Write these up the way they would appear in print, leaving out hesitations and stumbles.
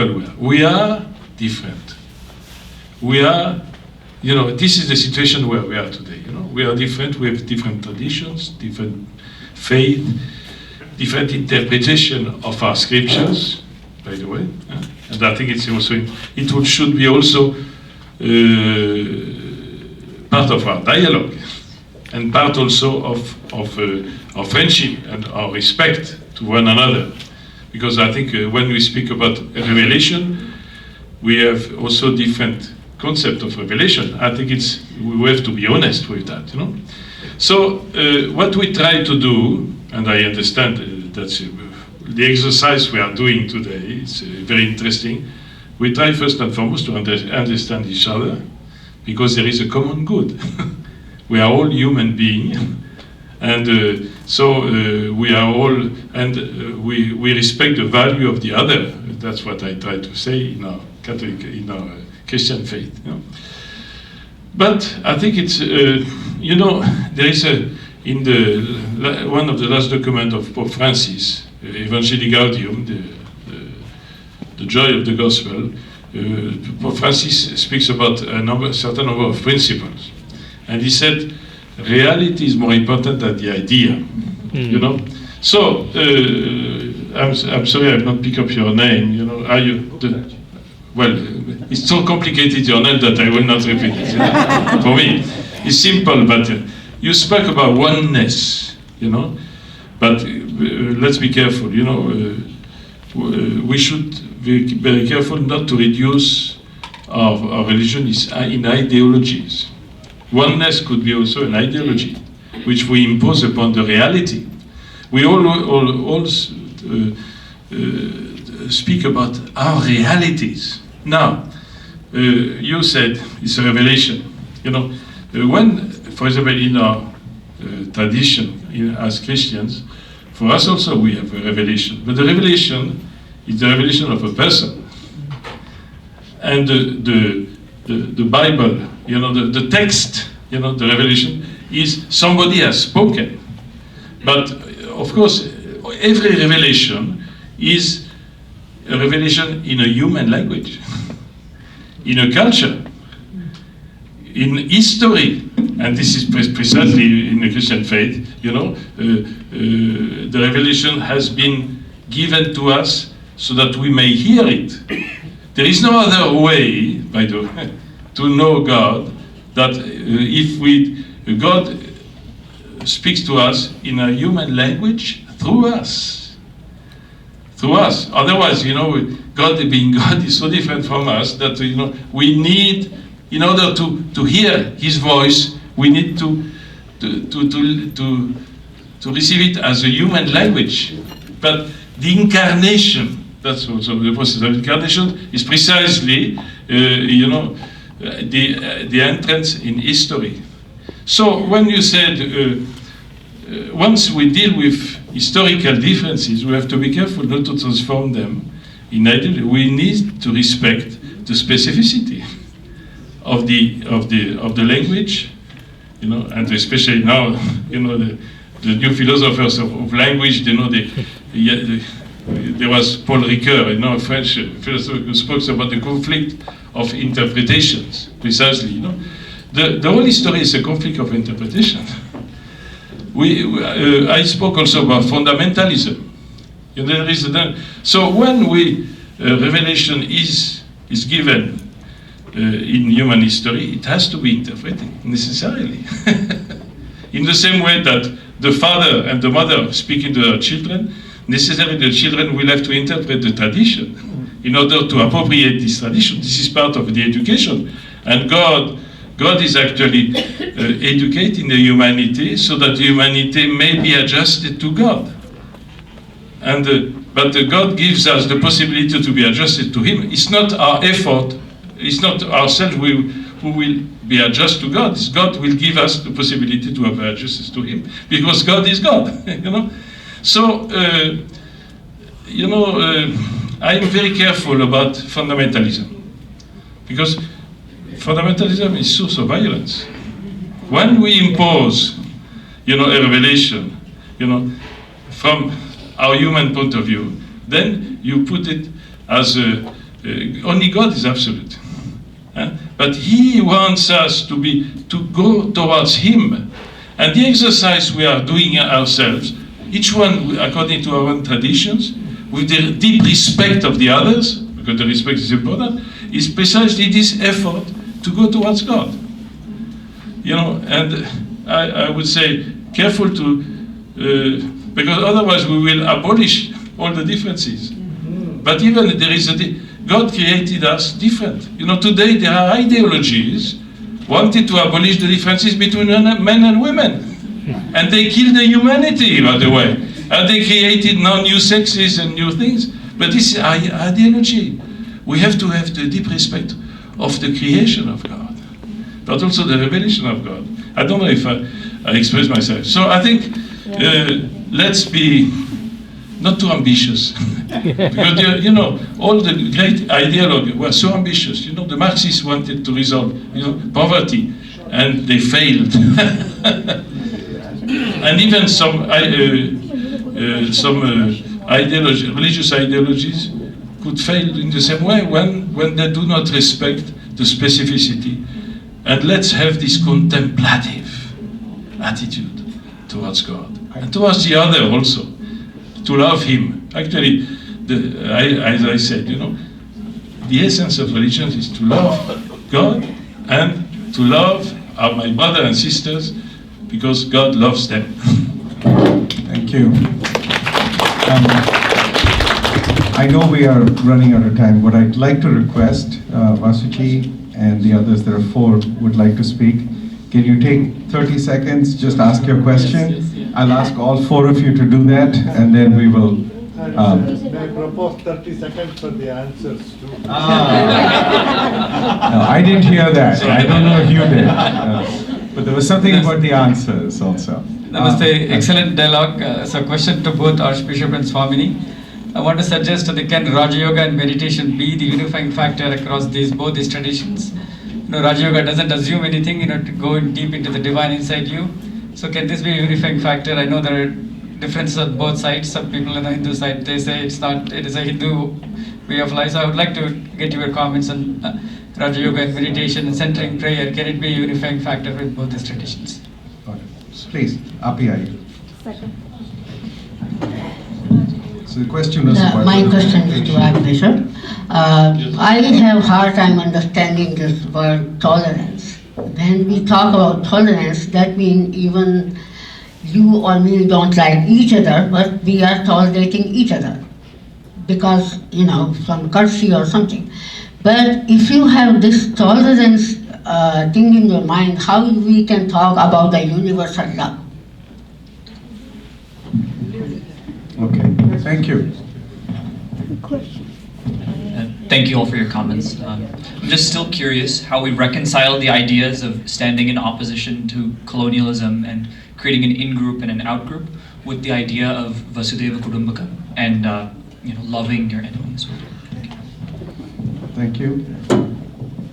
We are different. We are, this is the situation where we are today. We are different. We have different traditions, different faith, different interpretation of our scriptures, by the way. And I think it's also, it should be also part of our dialogue and part also of our friendship and our respect to one another. Because I think when we speak about revelation, we have also different concept of revelation. I think we have to be honest with that, So what we try to do, and I understand that's the exercise we are doing today, it's very interesting. We try first and foremost to understand each other, because there is a common good. We are all human beings, and so we are all, and we respect the value of the other. That's what I try to say in our Catholic, in our Christian faith. But I think it's, there is in one of the last documents of Pope Francis, Evangelii Gaudium, the joy of the gospel, Pope Francis speaks about a certain number of principles. And he said, reality is more important than the idea, So, I'm sorry I have not picked up your name, are you, well, it's so complicated, your name, that I will not repeat it. For me, it's simple, but you spoke about oneness, but let's be careful, we should be very careful not to reduce our religion in ideologies. Oneness could be also an ideology, which we impose upon the reality. We all speak about our realities. Now, you said it's a revelation. When, for example, in our tradition as Christians, for us also we have a revelation. But the revelation is the revelation of a person. And the Bible, the text, the revelation is somebody has spoken. But of course, every revelation is a revelation in a human language, in a culture, in history, and this is precisely in the Christian faith, the revelation has been given to us so that we may hear it. There is no other way, by the way, to know God, that God speaks to us in a human language through us. Through us. Otherwise, God being God is so different from us that, we need, in order to hear His voice, we need to receive it as a human language. But the incarnation, that's also the process of incarnation, is precisely, the entrance in history. So when you said, once we deal with historical differences, we have to be careful not to transform them in ideology. We need to respect the specificity of the language, and especially now, the new philosophers of language, there was Paul Ricoeur, a French philosopher who spoke about the conflict of interpretations, precisely, The whole history is a conflict of interpretation. I spoke also about fundamentalism. So when revelation is given in human history, it has to be interpreted necessarily. In the same way that the father and the mother speaking to their children, necessarily the children will have to interpret the tradition in order to appropriate this tradition. This is part of the education, and God is actually educating the humanity so that the humanity may be adjusted to God. But God gives us the possibility to be adjusted to Him. It's not our effort, it's not ourselves who will be adjusted to God. It's God will give us the possibility to be adjusted to Him, because God is God. So, I'm very careful about fundamentalism, because fundamentalism is source of violence. When we impose, a revelation, from our human point of view, then you put it as Only God is absolute. But He wants us to go towards Him. And the exercise we are doing ourselves, each one according to our own traditions, with the deep respect of the others, because the respect is important, is precisely this effort to go towards God. You know, and I would say, careful to, because otherwise we will abolish all the differences. But even there is God created us different. You know, today there are ideologies wanted to abolish the differences between men and women. And they killed the humanity, by the way. And they created now new sexes and new things. But this is ideology. We have to have the deep respect of the creation of God, but also the revelation of God. I don't know if I express myself. So I think let's be not too ambitious. Because, you know, all the great ideologues were so ambitious. You know, the Marxists wanted to resolve, you know, poverty, and they failed. And even some religious ideologies could fail in the same way when they do not respect the specificity. And let's have this contemplative attitude towards God and towards the other also, to love Him. Actually, as I said, you know, the essence of religion is to love God and to love my brothers and sisters, because God loves them. Thank you. I know we are running out of time. What I'd like to request, Vasuchi and the others, there are 4, would like to speak. Can you take 30 seconds, just ask your question? Yes. I'll ask all 4 of you to do that, and then we will... May I propose 30 seconds for the answers too? No, I didn't hear that. I don't know if you did. But there was something about the answers also. Namaste, excellent dialogue. So question to both Archbishop and Swamini. I want to suggest that can Raja Yoga and meditation be the unifying factor across both these traditions? You know, Raja Yoga doesn't assume anything, you know, to go deep into the divine inside you. So can this be a unifying factor? I know there are differences on both sides. Some people on the Hindu side, they say it's not, it is a Hindu way of life. So I would like to get your comments on Raja Yoga and meditation and centering prayer. Can it be a unifying factor with both these traditions? Please, Api. Second. So the question was about... My question is to Archbishop. I have hard time understanding this word tolerance. When we talk about tolerance, that means even you or me don't like each other, but we are tolerating each other because, you know, some courtesy or something. But if you have this tolerance thing in your mind, how we can talk about the universal love? Okay, thank you. Thank you all for your comments. I'm just still curious how we reconcile the ideas of standing in opposition to colonialism and creating an in-group and an out-group with the idea of Vasudhaiva Kutumbakam and you know, loving your enemies. Thank you.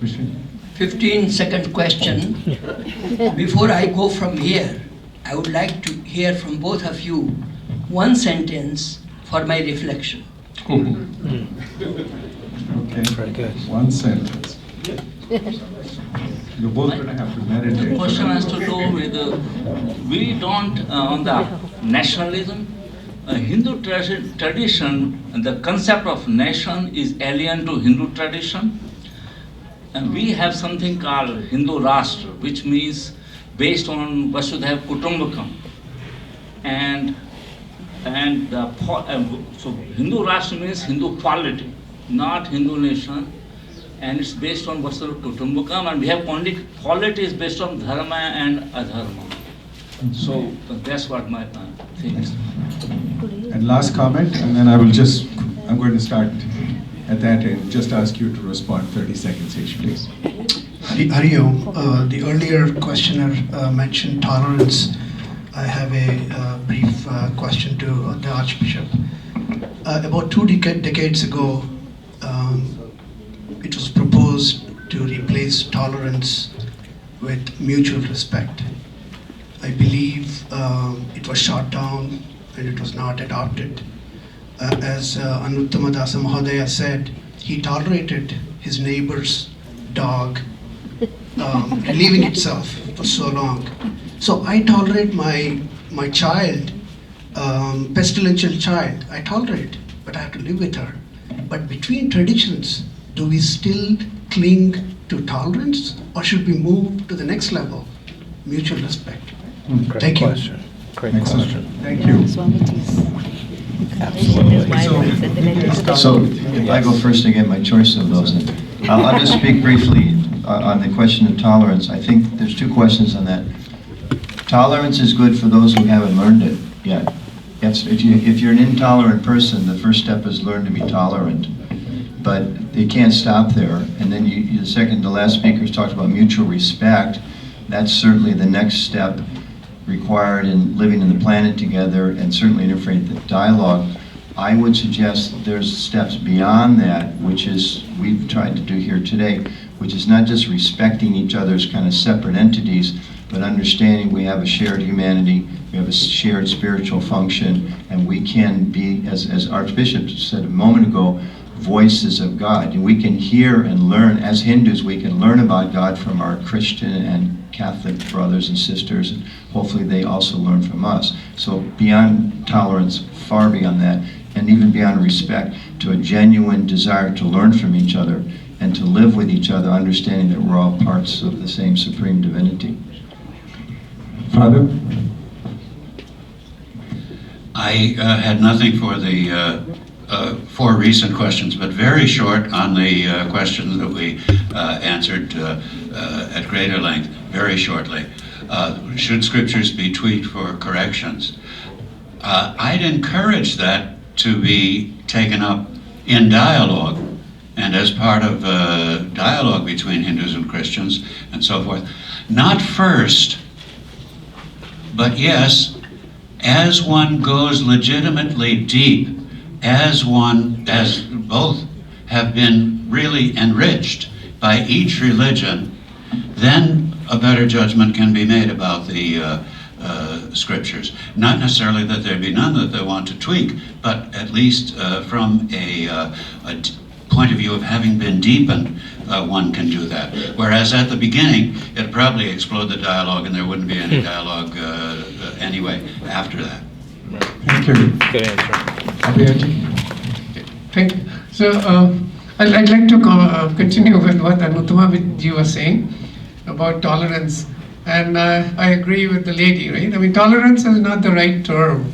Vishnu? 15-second question. Before I go from here, I would like to hear from both of you one sentence for my reflection. Okay, very good. One sentence. You're both going to have to meditate. The question has to do with, we don't, on the nationalism, Hindu tradition, the concept of nation is alien to Hindu tradition. And we have something called Hindu Rashtra, which means based on Vasudhaiva Kutumbakam. So Hindu Rashtra means Hindu polity, not Hindu nation. And it's based on Vasudhaiva Kutumbakam, and we have only polity is based on dharma and adharma. So that's what my thing is. And last comment, and then I'm going to start at that end. Just ask you to respond 30 seconds each, please. Hari Om. The earlier questioner mentioned tolerance. I have a brief question to the Archbishop. About 2 decades ago, it was proposed to replace tolerance with mutual respect. I believe it was shot down and it was not adopted. As Anuttama Dasa Mahodaya said, he tolerated his neighbor's dog relieving itself for so long. So I tolerate my child, pestilential child, I tolerate, but I have to live with her. But between traditions, do we still cling to tolerance, or should we move to the next level, mutual respect? Great Thank you. question. Great Excellent. question. Thank you. So if I go first and get my choice of those, I'll just speak briefly on the question of tolerance. I think there's two questions on that. Tolerance is good for those who haven't learned it yet. If you're an intolerant person, the first step is learn to be tolerant. But you can't stop there. And then the last speakers talked about mutual respect. That's certainly the next step required in living in the planet together, and certainly interfaith dialogue. I would suggest there's steps beyond that, which is we've tried to do here today, which is not just respecting each other's kind of separate entities, but understanding we have a shared humanity, we have a shared spiritual function, and we can be, as Archbishop said a moment ago, voices of God. And we can hear and learn, as Hindus, we can learn about God from our Christian and Catholic brothers and sisters, and hopefully they also learn from us. So beyond tolerance, far beyond that, and even beyond respect, to a genuine desire to learn from each other and to live with each other, understanding that we're all parts of the same supreme divinity. Father? I had nothing for the 4 recent questions, but very short on the questions that we answered at greater length, very shortly. Should scriptures be tweaked for corrections? I'd encourage that to be taken up in dialogue and as part of dialogue between Hindus and Christians and so forth. Not first, but yes, as one goes legitimately deep, as both have been really enriched by each religion, then a better judgment can be made about the scriptures. Not necessarily that there be none that they want to tweak, but at least from a point of view of having been deepened, one can do that. Whereas at the beginning, it'd probably explode the dialogue and there wouldn't be any dialogue anyway after that. Thank you. Good answer. Thank you. So I'd like to continue with what Anuttama was saying about tolerance. And I agree with the lady, right? I mean, tolerance is not the right term.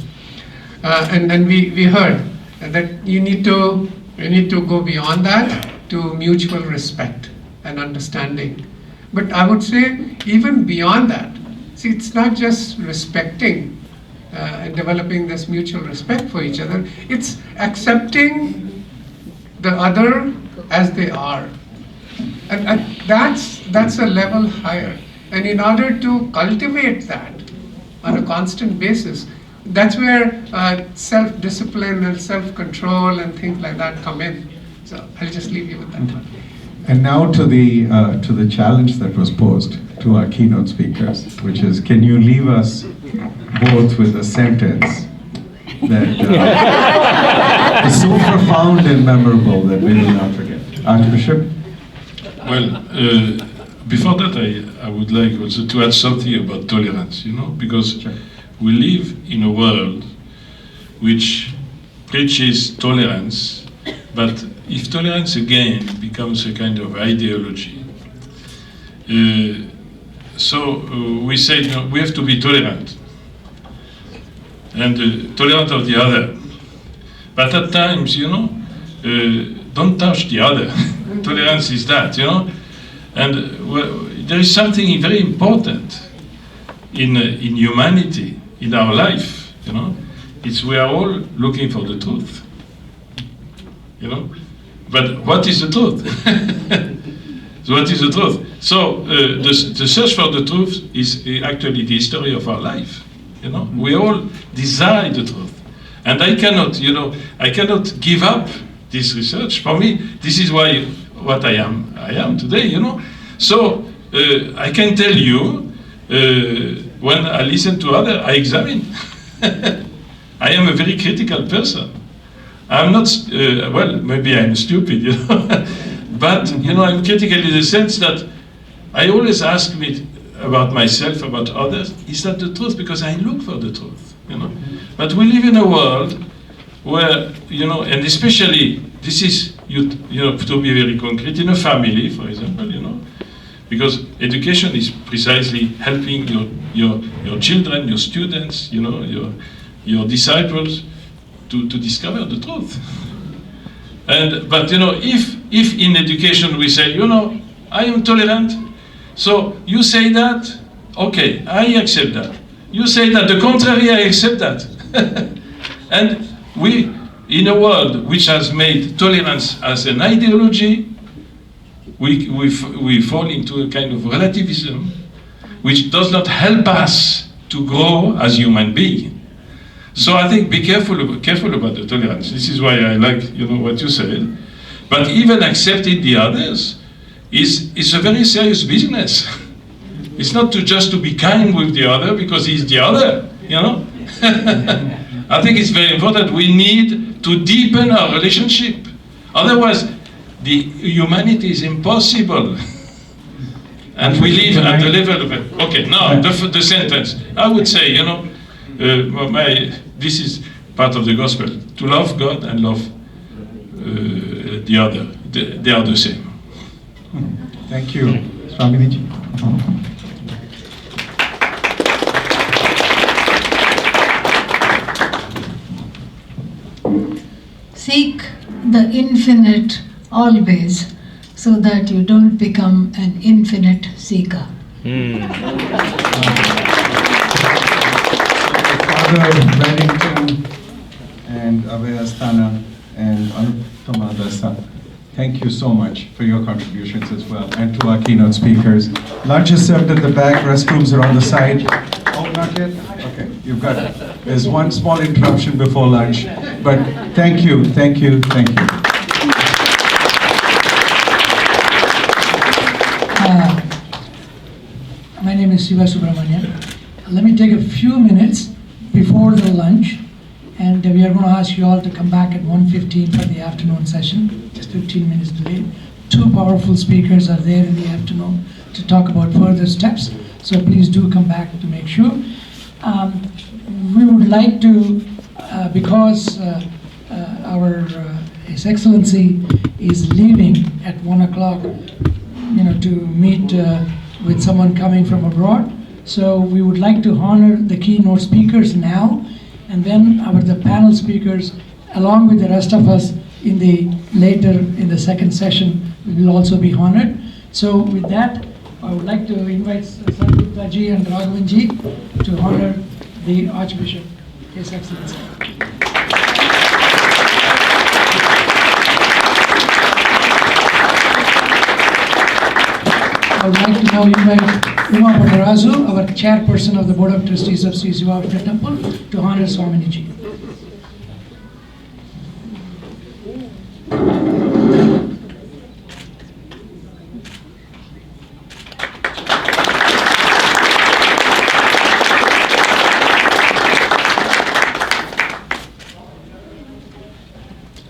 And we heard that you need to go beyond that to mutual respect and understanding. But I would say even beyond that, see, it's not just respecting and developing this mutual respect for each other, it's accepting the other as they are. And that's a level higher. And in order to cultivate that on a constant basis, that's where self-discipline and self-control and things like that come in. So I'll just leave you with that one. And now to the challenge that was posed to our keynote speakers, which is, can you leave us both with a sentence that is so profound and memorable that we will not forget? Archbishop? Well, before that, I would like also to add something about tolerance, because we live in a world which preaches tolerance, but if tolerance again becomes a kind of ideology, so we say we have to be tolerant, and tolerant of the other, but at times, don't touch the other. Tolerance is that, and there is something very important in humanity, in our life, it's we are all looking for the truth, but what is the truth? So what is the truth? So the search for the truth is actually the history of our life, we all desire the truth, and I cannot give up this research. For me, this is why what I am today, So I can tell you, when I listen to others, I examine. I am a very critical person. I'm not, well, maybe I'm stupid, you know, but, you know, I'm critical in the sense that I always ask me about myself, about others, is that the truth? Because I look for the truth, you know. But we live in a world where, you know, and especially, this is, you know, to be very concrete, in a family, for example, you know, because education is precisely helping your children, your students, you know, your disciples to discover the truth. But you know, if in education we say, you know, I am tolerant, so you say that, okay, I accept that. You say that the contrary, I accept that. And we, in a world which has made tolerance as an ideology, we fall into a kind of relativism which does not help us to grow as human beings. So I think be careful about the tolerance. This is why I like, you know, what you said. But even accepting the others is a very serious business. It's not just to be kind with the other because he's the other, you know. I think it's very important. We need to deepen our relationship. Otherwise, the humanity is impossible. And we live at the level of it. Okay, now the sentence. I would say, you know, this is part of the gospel. To love God and love the other. They are the same. Thank you. Swamini. Seek the infinite always, so that you don't become an infinite seeker. Father Bennington and Abhayasthana and Anupama Dasa, thank you so much for your contributions as well, and to our keynote speakers. Lunch is served at the back, restrooms are on the side. Oh, not yet? Okay, you've got it. There's one small interruption before lunch, but thank you, thank you, thank you. My name is Siva Subramanian. Let me take a few minutes before the lunch, and we are going to ask you all to come back at 1:15 for the afternoon session, just 15 minutes delayed. Two powerful speakers are there in the afternoon to talk about further steps, so please do come back to make sure. We would like to, because our His Excellency is leaving at 1 o'clock, you know, to meet with someone coming from abroad. So we would like to honor the keynote speakers now, and then the panel speakers, along with the rest of us in the second session, will also be honored. So with that, I would like to invite Sandeep Ji and Raghavan Ji to honor the Archbishop, His Excellency. I would like to now invite Uma Patarazu, our chairperson of the Board of Trustees of Sri Siva Temple, to honor Swamini Ji.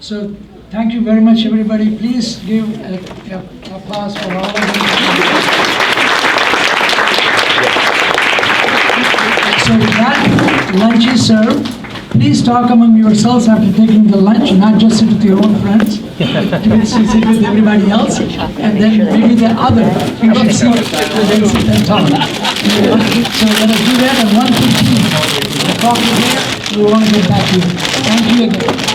So, thank you very much, everybody. Please give an applause for all of them. So with that, lunch is served. Please talk among yourselves after taking the lunch, not just sit with your own friends, sit with everybody else, and then maybe the other, you can see, then sit and talk. So let us do that at 1:15. The clock is here, we want to get back to you. Thank you again.